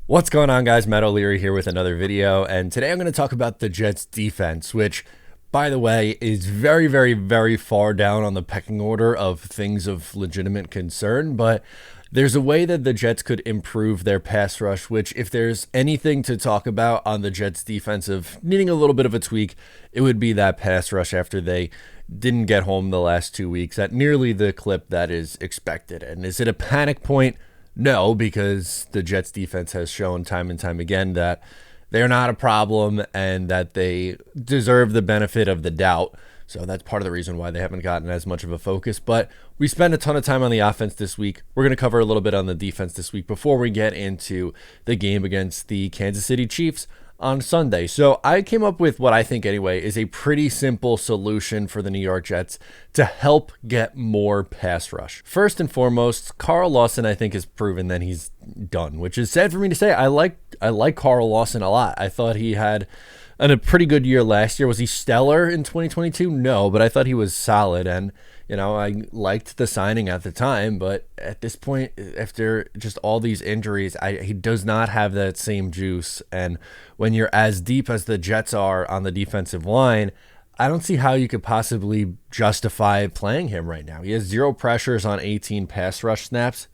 What's going on, guys? Matt O'Leary here with another video, and today I'm going to talk about the Jets defense, which, by the way, is very, very, very far down on the pecking order of things of legitimate concern, but there's a way that the Jets could improve their pass rush, which, if there's anything to talk about on the Jets defensive needing a little bit of a tweak, it would be that pass rush after they didn't get home the last 2 weeks at nearly the clip that is expected. And is it a panic point? No, because the Jets defense has shown time and time again that they're not a problem and that they deserve the benefit of the doubt. So that's part of the reason why they haven't gotten as much of a focus. But we spent a ton of time on the offense this week. We're going to cover a little bit on the defense this week before we get into the game against the Kansas City Chiefs on Sunday. So I came up with what I think anyway is a pretty simple solution for the New York Jets to help get more pass rush. First and foremost, Carl Lawson I think has proven that he's done, which is sad for me to say. I like Carl Lawson a lot. I thought he had a pretty good year last year. Was he stellar in 2022? No, but I thought he was solid, and I liked the signing at the time, but at this point, after just all these injuries, he does not have that same juice. And when you're as deep as the Jets are on the defensive line, I don't see how you could possibly justify playing him right now. He has 0 pressures on 18 pass rush snaps.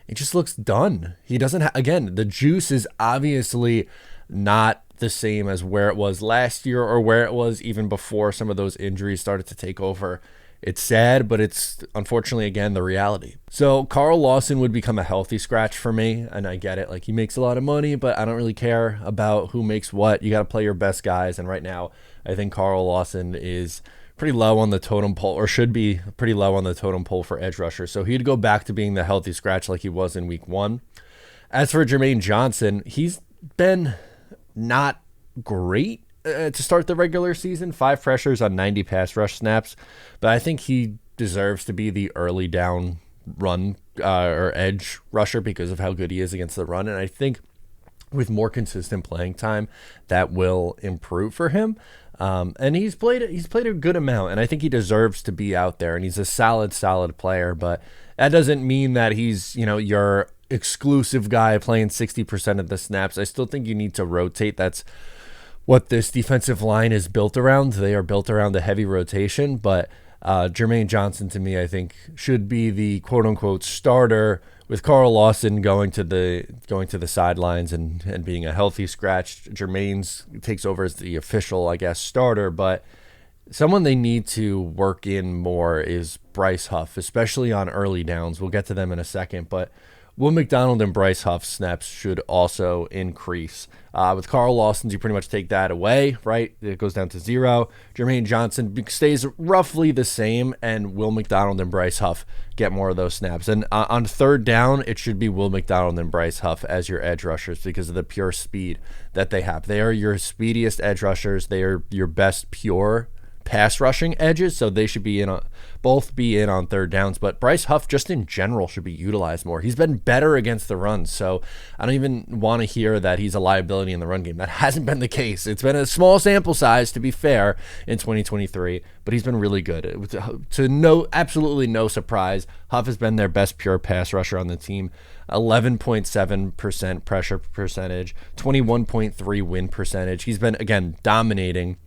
It just looks done. He doesn't again, the juice is obviously not the same as where it was last year or where it was even before some of those injuries started to take over. It's sad, but it's unfortunately, again, the reality. So Carl Lawson would become a healthy scratch for me, and I get it. Like, he makes a lot of money, but I don't really care about who makes what. You got to play your best guys, and right now, I think Carl Lawson is pretty low on the totem pole, or should be pretty low on the totem pole for edge rusher. So he'd go back to being the healthy scratch like he was in week 1. As for Germaine Johnson, he's been not great to start the regular season. 5 pressures on 90 pass rush snaps, but I think he deserves to be the early down run or edge rusher because of how good he is against the run. And I think with more consistent playing time, that will improve for him. And he's played a good amount, and I think he deserves to be out there. And he's a solid player, but that doesn't mean that he's your exclusive guy playing 60% of the snaps. I still think you need to rotate. That's what this defensive line is built around. They are built around a heavy rotation, but Germaine Johnson, to me, I think should be the quote-unquote starter, with Carl Lawson going to the sidelines and being a healthy scratch. Germaine's takes over as the official, I guess, starter, but someone they need to work in more is Bryce Huff, especially on early downs. We'll get to them in a second, but Will McDonald and Bryce Huff snaps should also increase. With Carl Lawson's, you pretty much take that away, right? It goes down to 0. Germaine Johnson stays roughly the same, and Will McDonald and Bryce Huff get more of those snaps. And on third down, it should be Will McDonald and Bryce Huff as your edge rushers because of the pure speed that they have. They are your speediest edge rushers. They are your best pure pass rushing edges, so they should both be in on third downs. But Bryce Huff just in general should be utilized more. He's been better against the run, so I don't even want to hear that he's a liability in the run game. That hasn't been the case. It's been a small sample size, to be fair, in 2023, but he's been really good. Absolutely no surprise, Huff has been their best pure pass rusher on the team. 11.7% pressure percentage, 21.3 win percentage. He's been, again, dominating,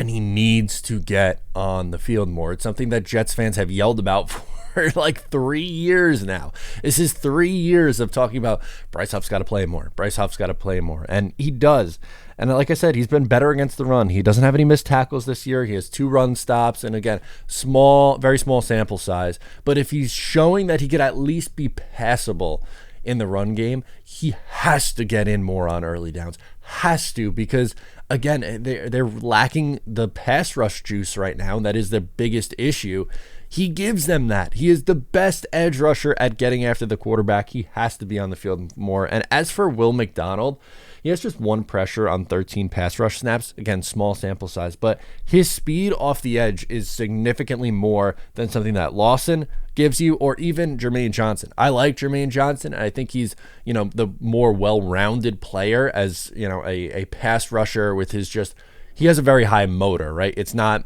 and he needs to get on the field more. It's something that Jets fans have yelled about for like 3 years now. This is 3 years of talking about Bryce Huff's got to play more. Bryce Huff's got to play more. And he does. And like I said, he's been better against the run. He doesn't have any missed tackles this year. He has 2 run stops. And again, very small sample size. But if he's showing that he could at least be passable in the run game, he has to get in more on early downs. Has to, because again, they're lacking the pass rush juice right now, and that is the biggest issue. He gives them that. He is the best edge rusher at getting after the quarterback. He has to be on the field more. And as for Will McDonald, he has just 1 pressure on 13 pass rush snaps. Again, small sample size, but his speed off the edge is significantly more than something that Lawson gives you, or even Germaine Johnson. I like Germaine Johnson. I think he's, the more well-rounded player as, a pass rusher with he has a very high motor, right? It's not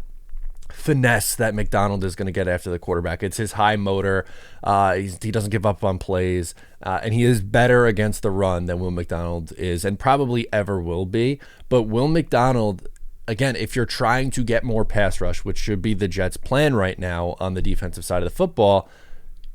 finesse that McDonald is going to get after the quarterback. It's his high motor. He doesn't give up on plays, and he is better against the run than Will McDonald is, and probably ever will be. But Will McDonald, again, if you're trying to get more pass rush, which should be the Jets' plan right now on the defensive side of the football,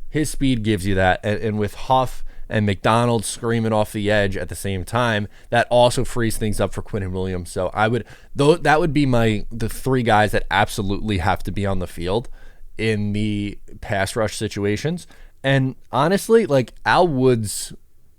his speed gives you that. And with Huff and McDonald screaming off the edge at the same time, that also frees things up for Quinnen Williams. So that would be the three guys that absolutely have to be on the field in the pass rush situations. And honestly, like, Al Woods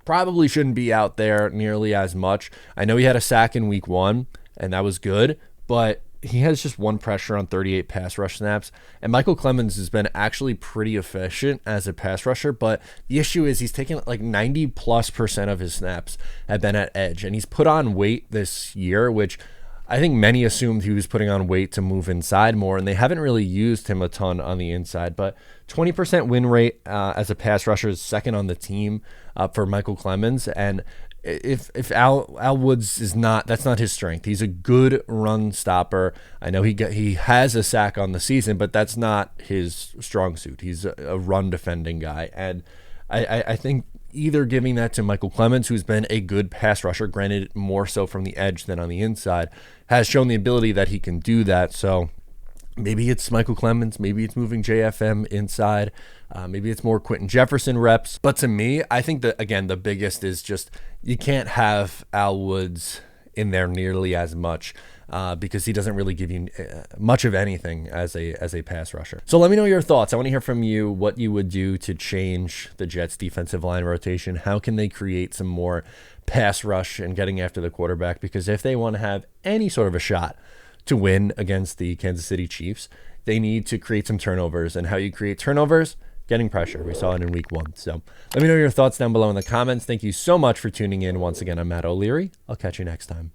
probably shouldn't be out there nearly as much. I know he had a sack in week 1, and that was good, but he has just 1 pressure on 38 pass rush snaps. And Michael Clemens has been actually pretty efficient as a pass rusher, but the issue is he's taken like 90+% of his snaps have been at edge, and he's put on weight this year, which I think many assumed he was putting on weight to move inside more, and they haven't really used him a ton on the inside. But 20% win rate as a pass rusher is second on the team for Michael Clemens. And if Al Woods is not, that's not his strength. He's a good run stopper. I know he has a sack on the season, but that's not his strong suit. He's a run defending guy. And I think either giving that to Michael Clemens, who's been a good pass rusher, granted more so from the edge than on the inside, has shown the ability that he can do that. So maybe it's Michael Clemens, maybe it's moving JFM inside, maybe it's more Quentin Jefferson reps. But to me, I think that, again, the biggest is just you can't have Al Woods in there nearly as much because he doesn't really give you much of anything as a pass rusher. So let me know your thoughts. I want to hear from you what you would do to change the Jets' defensive line rotation. How can they create some more pass rush and getting after the quarterback? Because if they want to have any sort of a shot to win against the Kansas City Chiefs, they need to create some turnovers. And how you create turnovers? Getting pressure. We saw it in week 1. So let me know your thoughts down below in the comments. Thank you so much for tuning in. Once again, I'm Matt O'Leary. I'll catch you next time.